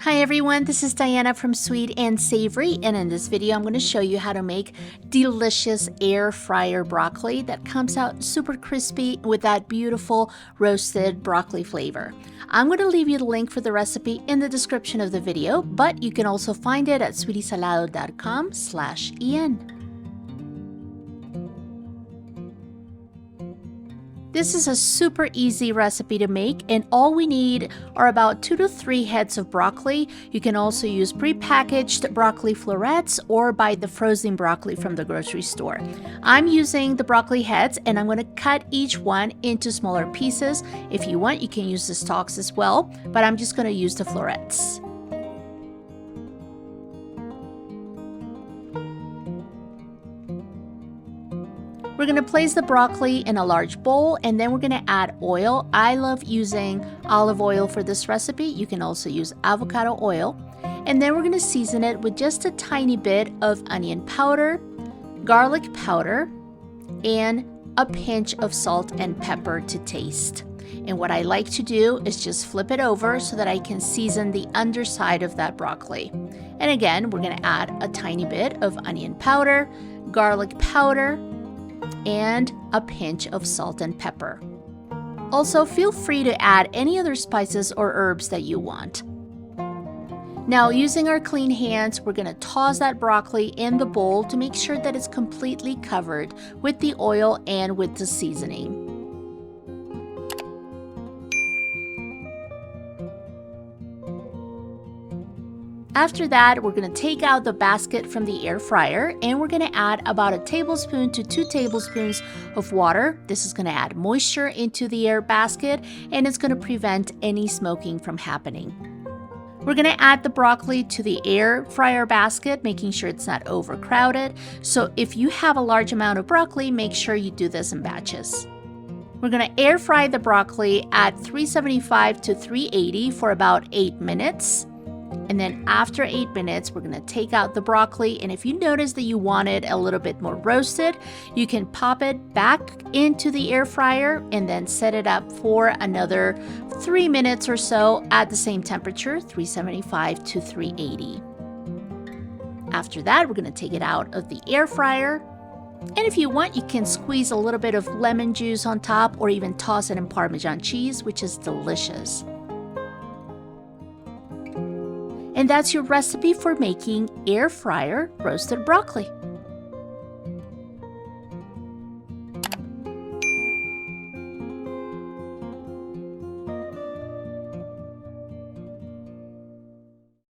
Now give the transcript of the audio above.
Hi everyone, this is Diana from Sweet and Savory, and in this video I'm going to show you how to make delicious air fryer broccoli that comes out super crispy with that beautiful roasted broccoli flavor. I'm going to leave you the link for the recipe in the description of the video, but you can also find it at sweetiesalado.com/en. This is a super easy recipe to make, and all we need are about 2 to 3 heads of broccoli. You can also use pre-packaged broccoli florets or buy the frozen broccoli from the grocery store. I'm using the broccoli heads, and I'm going to cut each one into smaller pieces. If you want, you can use the stalks as well, but I'm just going to use the florets. We're going to place the broccoli in a large bowl, and then we're going to add oil. I love using olive oil for this recipe. You can also use avocado oil. And then we're going to season it with just a tiny bit of onion powder, garlic powder, and a pinch of salt and pepper to taste. And what I like to do is just flip it over so that I can season the underside of that broccoli. And again, we're going to add a tiny bit of onion powder, garlic powder, and a pinch of salt and pepper. Also, feel free to add any other spices or herbs that you want. Now, using our clean hands, we're going to toss that broccoli in the bowl to make sure that it's completely covered with the oil and with the seasoning. After that, we're going to take out the basket from the air fryer, and we're going to add about 1 tablespoon to 2 tablespoons of water. This is going to add moisture into the air basket, and it's going to prevent any smoking from happening. We're going to add the broccoli to the air fryer basket, making sure it's not overcrowded. So if you have a large amount of broccoli, make sure you do this in batches. We're going to air fry the broccoli at 375 to 380 for about 8 minutes. And then after 8 minutes, we're going to take out the broccoli. And if you notice that you want it a little bit more roasted, you can pop it back into the air fryer and then set it up for another 3 minutes or so at the same temperature, 375 to 380. After that, we're going to take it out of the air fryer. And if you want, you can squeeze a little bit of lemon juice on top or even toss it in Parmesan cheese, which is delicious. And that's your recipe for making air fryer roasted broccoli.